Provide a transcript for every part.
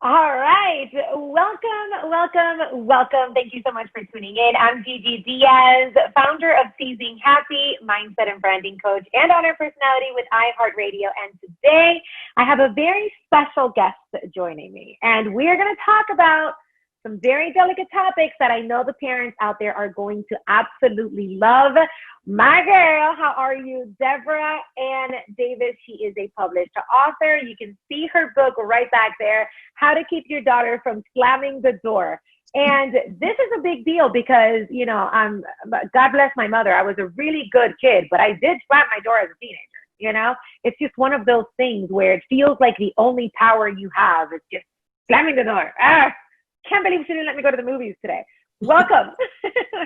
All right. Welcome. Thank you so much for tuning in. I'm GiGi Diaz, founder of Seizing Happy, mindset and branding coach, and honor personality with iHeartRadio. And today I have a very special guest joining me. And we're going to talk about some very delicate topics that I know the parents out there are going to absolutely love. My girl, how are you? Deborah Ann Davis. She is a published author. You can see her book right back there, How to Keep Your Daughter from Slamming the Door. And this is a big deal because, God bless my mother. I was a really good kid, but I did slam my door as a teenager. It's just one of those things where it feels like the only power you have is just slamming the door. Can't believe she didn't let me go to the movies today. Welcome.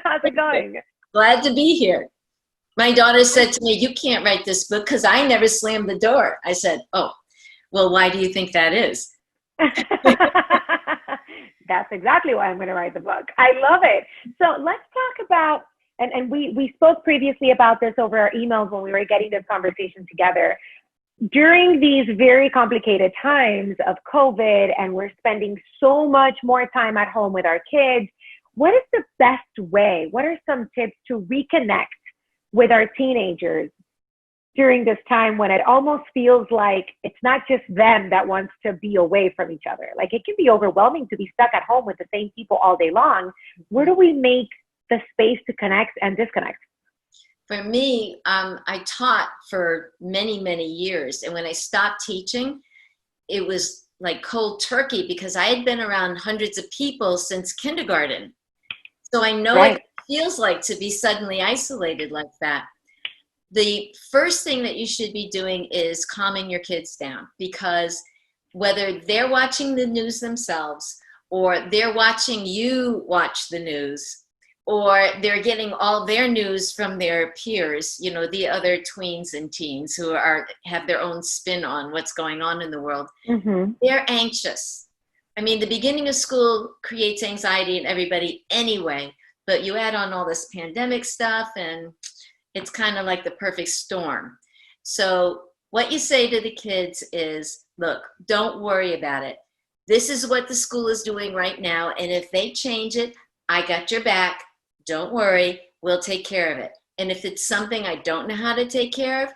How's it going? Glad to be here. My daughter said to me, you can't write this book because I never slammed the door. I said, oh, well, why do you think that is? That's exactly why I'm going to write the book. I love it. So let's talk about, and we spoke previously about this over our emails when we were getting this conversation together. During these very complicated times of COVID, and we're spending so much more time at home with our kids, what is the best way? What are some tips to reconnect with our teenagers during this time when it almost feels like it's not just them that wants to be away from each other? Like, it can be overwhelming to be stuck at home with the same people all day long. Where do we make the space to connect and disconnect? For me, I taught for many, many years. And when I stopped teaching, it was like cold turkey because I had been around hundreds of people since kindergarten. So I know what it feels like to be suddenly isolated like that. The first thing that you should be doing is calming your kids down, because whether they're watching the news themselves or they're watching you watch the news, or they're getting all their news from their peers, the other tweens and teens who have their own spin on what's going on in the world, they're anxious. I mean, the beginning of school creates anxiety in everybody anyway, but you add on all this pandemic stuff and it's kind of like the perfect storm. So what you say to the kids is, look, don't worry about it. This is what the school is doing right now. And if they change it, I got your back. Don't worry, we'll take care of it. And if it's something I don't know how to take care of,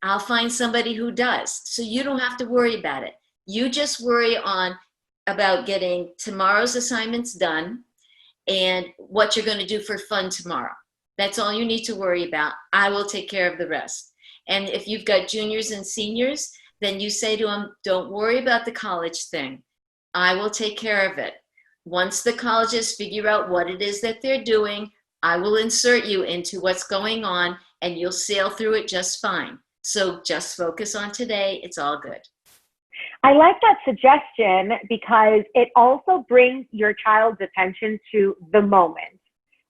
I'll find somebody who does. So you don't have to worry about it. You just worry about getting tomorrow's assignments done and what you're going to do for fun tomorrow. That's all you need to worry about. I will take care of the rest. And if you've got juniors and seniors, then you say to them, don't worry about the college thing. I will take care of it. Once the colleges figure out what it is that they're doing, I will insert you into what's going on and you'll sail through it just fine. So just focus on today. It's all good. I like that suggestion because it also brings your child's attention to the moment.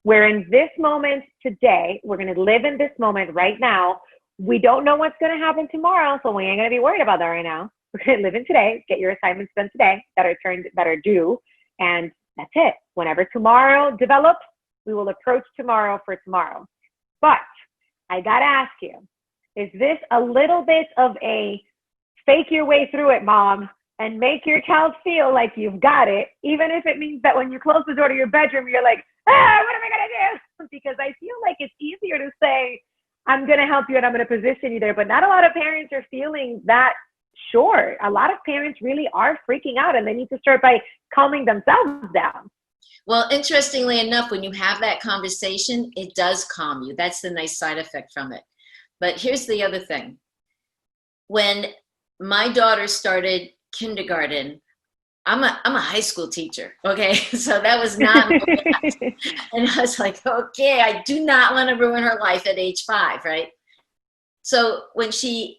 Where in this moment today, we're going to live in this moment right now. We don't know what's going to happen tomorrow, so we ain't going to be worried about that right now. We're going to live in today, get your assignments done today that are due. And that's it. Whenever tomorrow develops, we will approach tomorrow for tomorrow. But I got to ask you, is this a little bit of a fake your way through it, mom, and make your child feel like you've got it, even if it means that when you close the door to your bedroom, you're like, what am I going to do? Because I feel like it's easier to say, I'm going to help you and I'm going to position you there. But not a lot of parents are feeling that. Sure, a lot of parents really are freaking out and they need to start by calming themselves down. Well, interestingly enough, when you have that conversation, it does calm you. That's the nice side effect from it. But here's the other thing. When my daughter started kindergarten, I'm a high school teacher, okay? So that was not, and I was like, okay, I do not want to ruin her life at age 5, right? So when she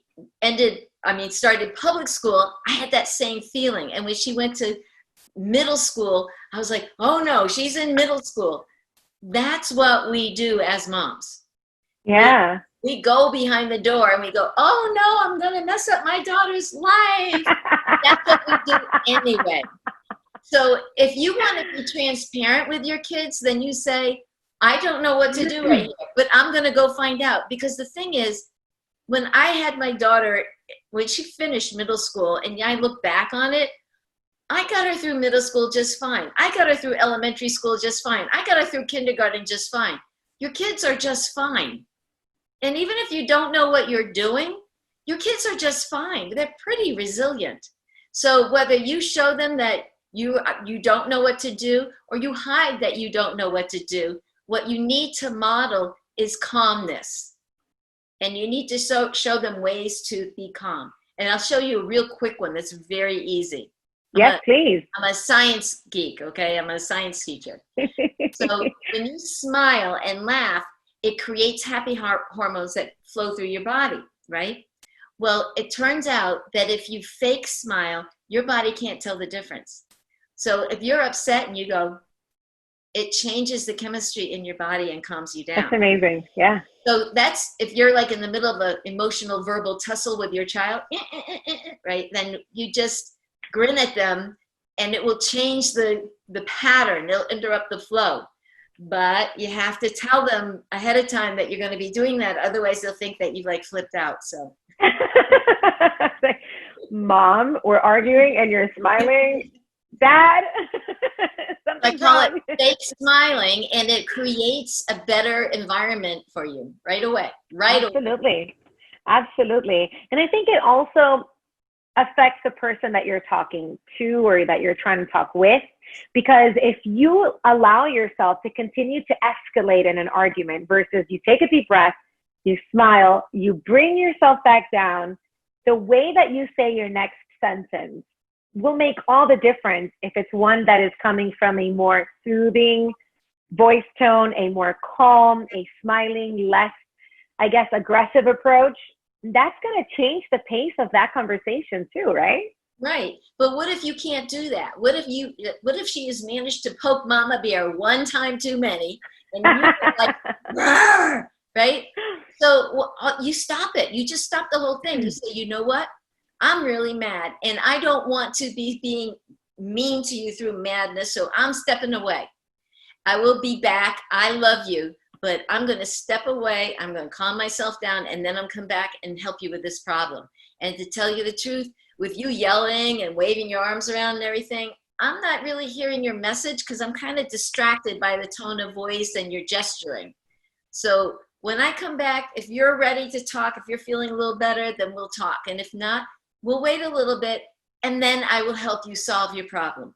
started public school, I had that same feeling. And when she went to middle school, I was like, oh no, she's in middle school. That's what we do as moms. Yeah. We go behind the door and we go, oh no, I'm going to mess up my daughter's life. That's what we do anyway. So if you want to be transparent with your kids, then you say, I don't know what to do right here, but I'm going to go find out. Because the thing is, when I had my daughter, when she finished middle school, and I look back on it, I got her through middle school just fine. I got her through elementary school just fine. I got her through kindergarten just fine. Your kids are just fine. And even if you don't know what you're doing, your kids are just fine. They're pretty resilient. So whether you show them that you don't know what to do, or you hide that you don't know what to do, what you need to model is calmness. And you need to show them ways to be calm. And I'll show you a real quick one that's very easy. Yes, please. I'm a science geek, okay? I'm a science teacher. So when you smile and laugh, it creates happy hormones that flow through your body, right? Well, it turns out that if you fake smile, your body can't tell the difference. So if you're upset and you go, it changes the chemistry in your body and calms you down. That's amazing. Yeah. So that's, if you're like in the middle of an emotional verbal tussle with your child, right? Then you just grin at them and it will change the pattern. It'll interrupt the flow. But you have to tell them ahead of time that you're going to be doing that. Otherwise, they'll think that you've like flipped out. So, Mom, we're arguing and you're smiling. Dad, I call it fake smiling, and it creates a better environment for you right away. Absolutely. Absolutely. And I think it also affects the person that you're talking to or that you're trying to talk with. Because if you allow yourself to continue to escalate in an argument versus you take a deep breath, you smile, you bring yourself back down, the way that you say your next sentence will make all the difference if it's one that is coming from a more soothing voice tone, a more calm, a smiling, less, I guess, aggressive approach. That's going to change the pace of that conversation too, right? Right. But what if you can't do that? What if she has managed to poke Mama Bear one time too many and you're like, right? So you stop it. You just stop the whole thing. You say, you know what? I'm really mad and I don't want to be being mean to you through madness. So I'm stepping away. I will be back. I love you, but I'm going to step away. I'm going to calm myself down and then I'm come back and help you with this problem. And to tell you the truth, with you yelling and waving your arms around and everything, I'm not really hearing your message because I'm kind of distracted by the tone of voice and your gesturing. So when I come back, if you're ready to talk, if you're feeling a little better, then we'll talk. And if not, we'll wait a little bit and then I will help you solve your problem.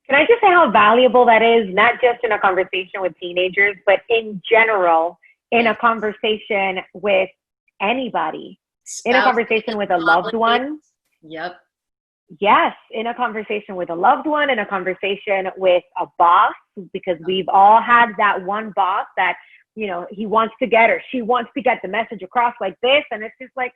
Can I just say how valuable that is, not just in a conversation with teenagers, but in general, in a conversation with anybody? In a conversation with a loved one. Yep. Yes, in a conversation with a loved one, in a conversation with a boss, because we've all had that one boss that, you know, he wants to get or she wants to get the message across like this. And it's just like,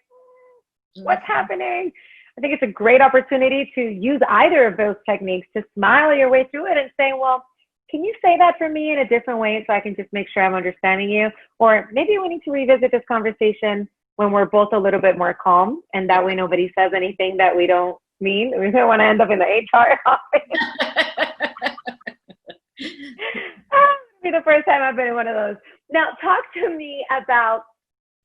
what's happening? I think it's a great opportunity to use either of those techniques to smile your way through it and say, well, can you say that for me in a different way so I can just make sure I'm understanding you? Or maybe we need to revisit this conversation when we're both a little bit more calm, and that way nobody says anything that we don't mean. We don't want to end up in the HR office. Be the first time I've been in one of those. Now, talk to me about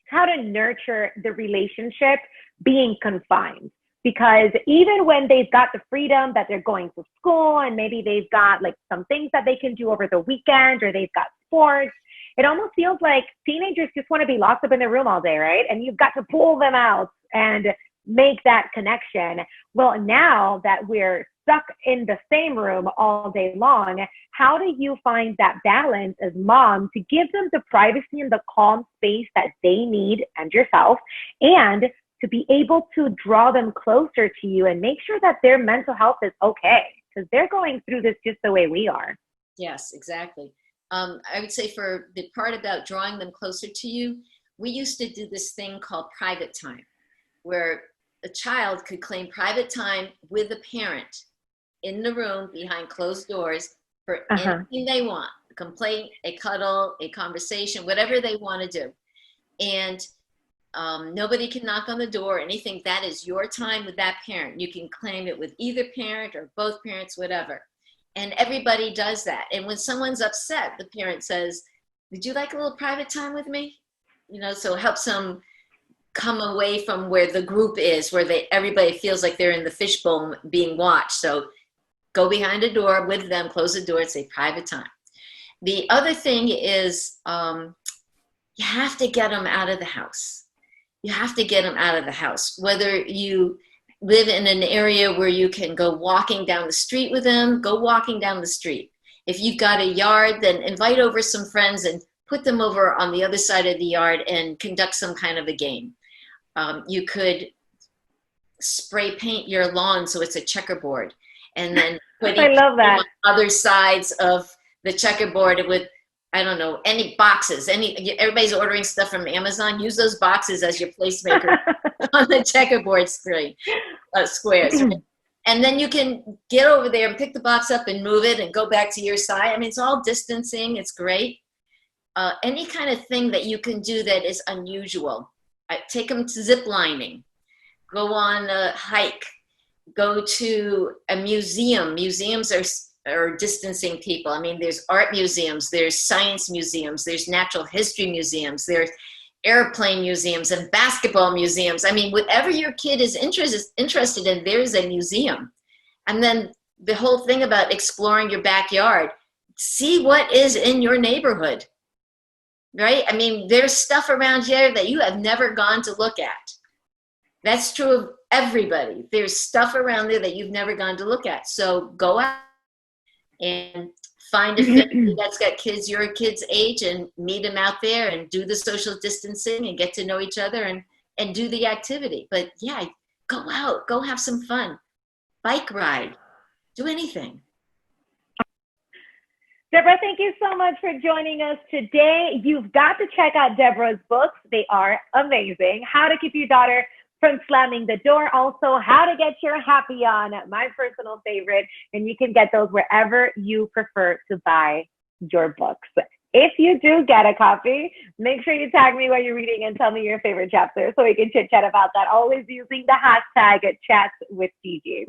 how to nurture the relationship being confined. Because even when they've got the freedom that they're going to school and maybe they've got like some things that they can do over the weekend or they've got sports, it almost feels like teenagers just want to be locked up in their room all day, right? And you've got to pull them out and make that connection. Well, now that we're stuck in the same room all day long, how do you find that balance as mom to give them the privacy and the calm space that they need and yourself, and to be able to draw them closer to you and make sure that their mental health is okay? Because they're going through this just the way we are. Yes, exactly. I would say for the part about drawing them closer to you, we used to do this thing called private time, where a child could claim private time with a parent in the room behind closed doors for anything they want, a complaint, a cuddle, a conversation, whatever they want to do. And nobody can knock on the door or anything. That is your time with that parent. You can claim it with either parent or both parents, whatever. And everybody does that. And when someone's upset, the parent says, would you like a little private time with me? You know, so it helps them come away from where the group is, where everybody feels like they're in the fishbowl being watched. So go behind a door with them, close the door, and say private time. The other thing is you have to get them out of the house. You have to get them out of the house. Whether you live in an area where you can go walking down the street with them, go walking down the street. If you've got a yard, then invite over some friends and put them over on the other side of the yard and conduct some kind of a game. You could spray paint your lawn so it's a checkerboard, and then put I love that. on other sides of the checkerboard with, I don't know, any boxes. Everybody's ordering stuff from Amazon. Use those boxes as your placemaker on the checkerboard squares. And then you can get over there and pick the box up and move it and go back to your side. I mean, it's all distancing. It's great. Any kind of thing that you can do that is unusual. Take them to zip lining. Go on a hike. Go to a museum. Museums are distancing people. I mean, there's art museums, there's science museums, there's natural history museums, there's airplane museums and basketball museums. I mean, whatever your kid is interested in, there's a museum. And then the whole thing about exploring your backyard, see what is in your neighborhood, right? I mean, there's stuff around here that you have never gone to look at. That's true of everybody. There's stuff around there that you've never gone to look at. So go out and find a family that's got kids your kid's age and meet them out there and do the social distancing and get to know each other and do the activity. But yeah, go out, go have some fun. Bike ride, do anything. Deborah, thank you so much for joining us today. You've got to check out Deborah's books. They are amazing. How to Keep Your Daughter from Slamming the Door. Also, How to Get Your Happy On, my personal favorite. And you can get those wherever you prefer to buy your books. If you do get a copy, make sure you tag me while you're reading and tell me your favorite chapter so we can chit chat about that. Always using the hashtag #ChatsWithGiGi.